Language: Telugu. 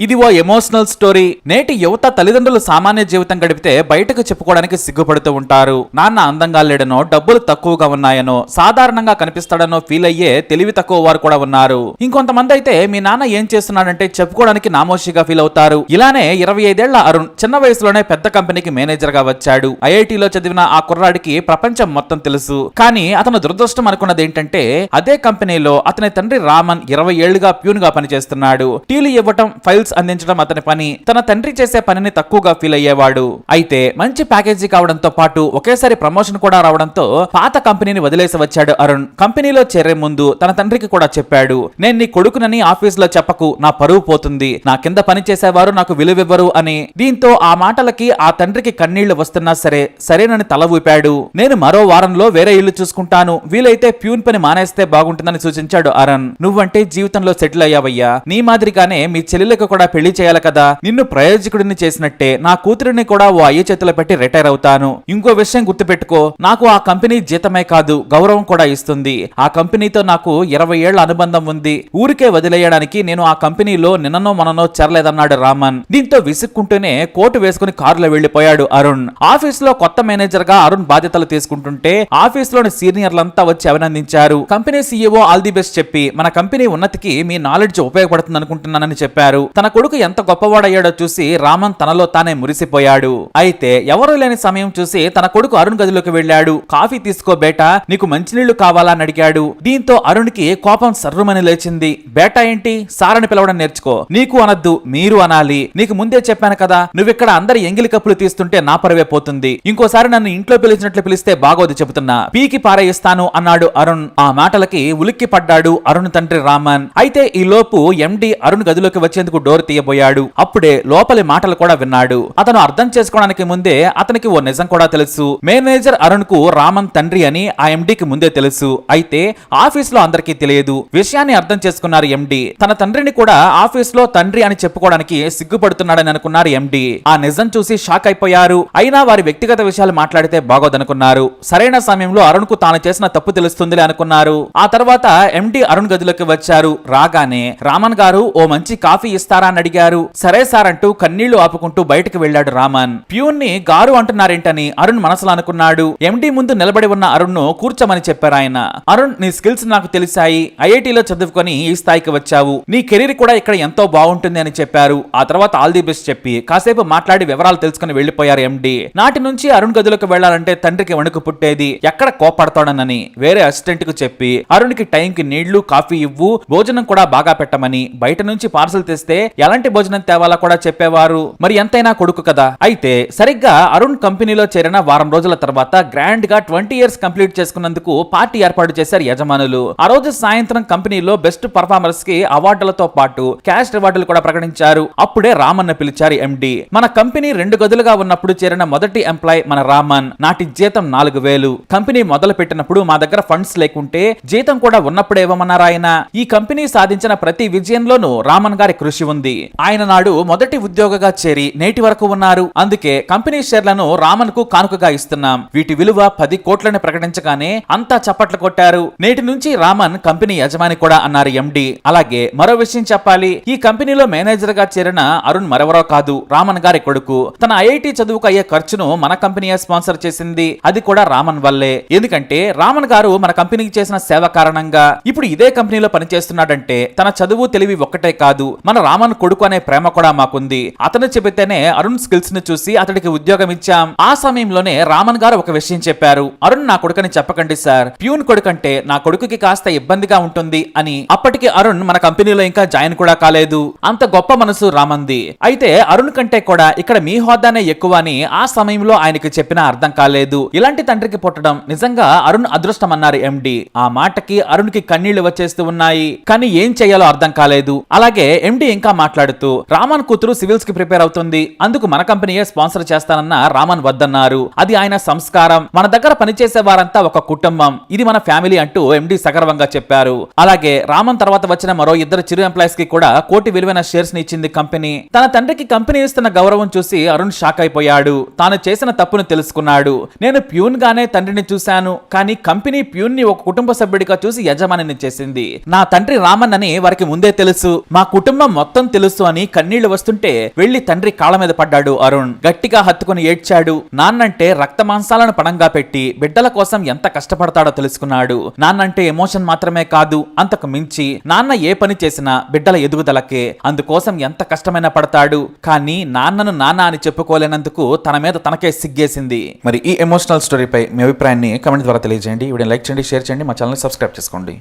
ఇది ఓ ఎమోషనల్ స్టోరీ. నేటి యువత తల్లిదండ్రులు సామాన్య జీవితం గడిపితే బయటకు చెప్పుకోవడానికి సిగ్గుపడుతూ ఉంటారు. నాన్న అందంగా లేడనో, డబ్బులు తక్కువగా ఉన్నాయనో, సాధారణంగా కనిపిస్తాడనో ఫీల్ అయ్యే తెలివి తక్కువ వారు కూడా ఉన్నారు. ఇంకొంతమంది అయితే మీ నాన్న ఏం చేస్తున్నాడంటే చెప్పుకోవడానికి నామోషిగా ఫీల్ అవుతారు. ఇలానే 25 ఏళ్ల అరుణ్ చిన్న వయసులోనే పెద్ద కంపెనీకి మేనేజర్ గా వచ్చాడు. ఐఐటిలో చదివిన ఆ కుర్రాడికి ప్రపంచం మొత్తం తెలుసు. కానీ అతను దురదృష్టం అనుకున్నది ఏంటంటే అదే కంపెనీలో అతని తండ్రి రామన్ 20 ఏళ్లుగా ప్యూన్ గా పనిచేస్తున్నాడు. టీలు ఇవ్వటం, ఫైల్స్ అందించడం అతని పని. తన తండ్రి చేసే పనిని తక్కువగా ఫీల్ అయ్యేవాడు. అయితే మంచి ప్యాకేజీ కావడంతో పాటు ఒకేసారి ప్రమోషన్ కూడా రావడంతో పాత కంపెనీని వదిలేసి వచ్చాడు అరుణ్. కంపెనీలో చేరే ముందు తన తండ్రికి కూడా చెప్పాడు, నేను నీ కొడుకునని ఆఫీసులో చెప్పకు, నా పరువు పోతుంది, నా కింద పని చేసేవారు నాకు విలువివ్వరు అని. దీంతో ఆ మాటలకి ఆ తండ్రికి కన్నీళ్లు వస్తున్నా సరేనని తల ఊపాడు. నేను మరో వారంలో వేరే ఇల్లు చూసుకుంటాను, వీలైతే ప్యూన్ పని మానేస్తే బాగుంటుందని సూచించాడు అరుణ్. నువ్వంటే జీవితంలో సెటిల్ అయ్యావయ్యా, నీ మాదిరిగానే మీ చెల్లెలకు కూడా పెళ్లి చేయాలి కదా, నిన్ను ప్రయోజకుడిని చేసినట్టే నా కూతురిని కూడా ఓ అయ్య చేతిలో పెట్టి రిటైర్ అవుతాను. ఇంకో విషయం గుర్తుపెట్టుకో, నాకు ఆ కంపెనీ జీతమే కాదు గౌరవం కూడా ఇస్తుంది. ఆ కంపెనీతో నాకు 20 ఏళ్ల అనుబంధం ఉంది. ఊరికే వదిలేయడానికి నేను ఆ కంపెనీలో నిన్ననో మననో చేరలేదన్నాడు రామన్. దీంతో విసుక్కుంటూనే కోటు వేసుకుని కారులో వెళ్లిపోయాడు అరుణ్. ఆఫీస్ లో కొత్త మేనేజర్ గా అరుణ్ బాధ్యతలు తీసుకుంటుంటే ఆఫీస్ లోని సీనియర్లంతా వచ్చి అభినందించారు. Company CEO all the best చెప్పి మన కంపెనీ ఉన్నతికి మీ నాలెడ్జ్ ఉపయోగపడుతుంది అనుకుంటున్నానని చెప్పారు. తన కొడుకు ఎంత గొప్పవాడయ్యాడో చూసి రామన్ తనలో తానే మురిసిపోయాడు. అయితే ఎవరూ లేని సమయం చూసి తన కొడుకు అరుణ్ గదిలోకి వెళ్ళాడు. కాఫీ తీసుకో బేటా, నీకు మంచినీళ్లు కావాలా అని అడిగాడు. దీంతో అరుణ్ కి కోపం సర్రుమని లేచింది. బేటా ఏంటి, సారని పిలవడం నేర్చుకో, నీకు అనద్దు మీరు అనాలి. నీకు ముందే చెప్పాను కదా, నువ్విక్కడ అందరి ఎంగిలి కప్పులు తీస్తుంటే నా పరువే పోతుంది. ఇంకోసారి నన్ను ఇంట్లో పిలిచినట్లు పిలిస్తే బాగోదు చెబుతున్నా, పీకి పారేయిస్తాను అన్నాడు అరుణ్. ఆ మాటలకి ఉలిక్కి పడ్డాడు అరుణ్ తండ్రి రామన్. అయితే ఈ లోపు ఎండి అరుణ్ గదిలోకి వచ్చేందుకు డోర్ తీయబోయాడు. అప్పుడే లోపలి మాటలు కూడా విన్నాడు. అతను అర్థం చేసుకోవడానికి ముందే అతనికి ఓ నిజం కూడా తెలుసు. మేనేజర్ అరుణ్ కు రామన్ తండ్రి అని ఆ ఎండికి ముందే తెలుసు. అయితే ఆఫీస్ లో అందరికీ తెలియదు. విషయాన్ని అర్థం చేసుకున్నారు ఎండి. తన తండ్రిని కూడా ఆఫీస్ లో తండ్రి అని చెప్పుకోవడానికి సిగ్గుపడుతున్నాడని అనుకున్నారు ఎండి. ఆ నిజం చూసి షాక్ అయిపోయారు. అయినా వారి వ్యక్తిగత విషయాలు మాట్లాడితే బాగోదనుకున్నారు. సరైన సమయంలో అరుణ్ కు తాను చేసిన తప్పు తెలుస్తుందిలే అనుకున్నారు. ఆ తర్వాత ఎండి అరుణ్ గదిలోకి వచ్చారు. రాగానే రామన్ గారు ఓ మంచి కాఫీ ఇస్తారా అని అడిగారు. సరే సార్ అంటూ కన్నీళ్లు ఆపుకుంటూ బయటకు వెళ్లాడు రామన్. ప్యూన్ ని గారు అంటున్నారేంటని అరుణ్ మనసులో అనుకున్నాడు. ఎండి ముందు నిలబడి ఉన్న అరుణ్ ను కూర్చోమని చెప్పారు ఆయన. అరుణ్, నీ స్కిల్స్ నాకు తెలిసాయి, ఐఐటిలో చదువుకొని ఈ స్థాయికి వచ్చావు, నీ కెరీర్ కూడా ఇక్కడ ఎంతో బాగుంటుంది అని చెప్పారు. ఆ తర్వాత ఆల్ ది బెస్ట్ చెప్పి కాసేపు మాట్లాడి వివరాలు తెలుసుకుని వెళ్లిపోయారు ఎండి. నాటి నుంచి అరుణ్ గదిలోకి వెళ్లాలంటే తండ్రికి వణుకు పుట్టేది. ఎక్కడ కోపడతాడనని వేరే అసిస్టెంట్ కు చెప్పి అరుణ్ కి టైం కి నీళ్లు కాఫీ ఇవ్వు, భోజనం కూడా బాగా పెట్టమని, బయట నుంచి పార్సల్ తెస్తే ఎలాంటి భోజనం తేవాలా కూడా చెప్పేవారు. మరి ఎంతైనా కొడుకు కదా. అయితే సరిగ్గా అరుణ్ కంపెనీలో చేరిన వారం రోజుల తర్వాత గ్రాండ్ గా 20 ఇయర్స్ కంప్లీట్ చేసుకున్నందుకు పార్టీ ఏర్పాటు చేశారు యజమానులు. ఆ రోజు సాయంత్రం కంపెనీలో బెస్ట్ పర్ఫార్మర్స్ కి అవార్డులతో పాటు క్యాష్ రివార్డులు కూడా ప్రకటించారు. అప్పుడే రామన్ పిలిచారు ఎండి. మన కంపెనీ 2 గదులుగా ఉన్నప్పుడు చేరిన మొదటి ఎంప్లాయ్ మన రామన్. నాటి జీతం 4000. కంపెనీ మొదలు పెట్టినప్పుడు మా దగ్గర ఫండ్స్ లేకుంటే జీతం కూడా ఉన్నప్పుడే ఇవ్వమన్నారు ఆయన. ఈ కంపెనీ సాధించిన ప్రతి విజయంలోనూ రామన్ గారి కృషి ఉంది. ఆయన నాడు మొదటి ఉద్యోగగా చేరి నేటి వరకు ఉన్నారు. అందుకే కంపెనీ షేర్లను రామన్ కు కానుకగా ఇస్తున్నాం. వీటి విలువ 10 కోట్లని ప్రకటించగానే అంతా చప్పట్లు కొట్టారు. నేటి నుంచి రామన్ కంపెనీ యజమాని కూడా అన్నారు ఎండి. అలాగే మరో విషయం చెప్పాలి, ఈ కంపెనీలో మేనేజర్ గా చేరిన అరుణ్ మరెవరో కాదు, రామన్ గారి కొడుకు. తన ఐఐటి చదువుకు అయ్యే ఖర్చును మన కంపెనీయే స్పాన్సర్ చేసింది. అది కూడా రామన్ వల్లే. ఎందుకంటే రామన్ గారు మన కంపెనీకి చేసిన సేవ కారణంగా ఇప్పుడు ఇదే కంపెనీలో పనిచేస్తున్నాడంటే తన చదువు తెలివి ఒక్కటే కాదు, మన రామన్ కొడుకు అనే ప్రేమ కూడా మాకుంది. అతను చెబితేనే అరుణ్ స్కిల్స్ ని చూసి అతడికి ఉద్యోగం ఇచ్చాం. ఆ సమయంలోనే రామన్ గారు ఒక విషయం చెప్పారు. అరుణ్ నా కొడుకని చెప్పకండి సార్, ప్యూన్ కొడుకంటే నా కొడుకుకి కాస్త ఇబ్బందిగా ఉంటుంది అని. అప్పటికి అరుణ్ మన కంపెనీలో ఇంకా జాయిన్ కూడా కాలేదు. అంత గొప్ప మనసు రామంది. అయితే అరుణ్ కంటే కూడా ఇక్కడ మీ హోదానే ఎక్కువ అని ఆ సమయంలో ఆయనకి చెప్పినా అర్థం కాలేదు. ఇలాంటి తండ్రికి పుట్టడం నిజంగా అరుణ్ అదృష్టం అన్నారు ఎండి. ఆ మాటకి అరుణ్ కి కన్నీళ్లు వచ్చేస్తూ ఉన్నాయి. కానీ ఏం చేయాలో అర్థం కాలేదు. అలాగే ఎండి ఇంకా మాట్లాడుతూ రామన్ కూతురు సివిల్స్ కి ప్రిపేర్ అవుతుంది, అందుకు మన కంపెనీయే స్పాన్సర్ చేస్తానన్న రామన్ వద్దన్నారు. అది ఆయన సంస్కారం. మన దగ్గర పనిచేసే వారంతా ఒక కుటుంబం, ఇది మన ఫ్యామిలీ అంటూ ఎండి సగర్వంగా చెప్పారు. అలాగే రామన్ తర్వాత వచ్చిన మరో 2 చిరు ఎంప్లాయీస్ కి కూడా కోటి విలువైన షేర్స్ ని ఇచ్చింది కంపెనీ. తన తండ్రికి కంపెనీ ఇస్తున్న గౌరవం చూసి అరుణ్ షాక్ అయిపోయాడు. తాను చేసిన తప్పును తెలుసుకున్నాడు. నేను ప్యూన్ గానే తండ్రిని చూశాను, కానీ కంపెనీ ప్యూన్ ని ఒక కుటుంబ సభ్యుడిగా చూసి యజమానిని చేసింది. నా తండ్రి రామన్ అని వారికి ముందే తెలుసు. మా కుటుంబం మొత్తం తెలుసు అని కన్నీళ్లు వస్తుంటే వెళ్లి తండ్రి కాళ్ళ మీద పడ్డాడు అరుణ్. గట్టిగా హత్తుకుని ఏడ్చాడు. నాన్నంటే రక్త మాంసాలను పణంగా పెట్టి బిడ్డల కోసం ఎంత కష్టపడతాడో తెలుసుకున్నాడు. నాన్నంటే ఎమోషన్ మాత్రమే కాదు, అంతకు మించి నాన్న ఏ పని చేసినా బిడ్డల ఎదుగుదలకే, అందుకోసం ఎంత కష్టమైనా పడతాడు. కానీ నాన్నను నాన్న అని చెప్పుకోలేనందుకు తన మీద తనకే సిగ్గేసింది. మరి ఈ ఎమోషనల్ స్టోరీపై మీ అభిప్రాయాన్ని కామెంట్ ద్వారా తెలియజేయండి. వీడియో లైక్ చేయండి, షేర్ చేయండి, మా ఛానల్ సబ్స్క్రైబ్ చేసుకోండి.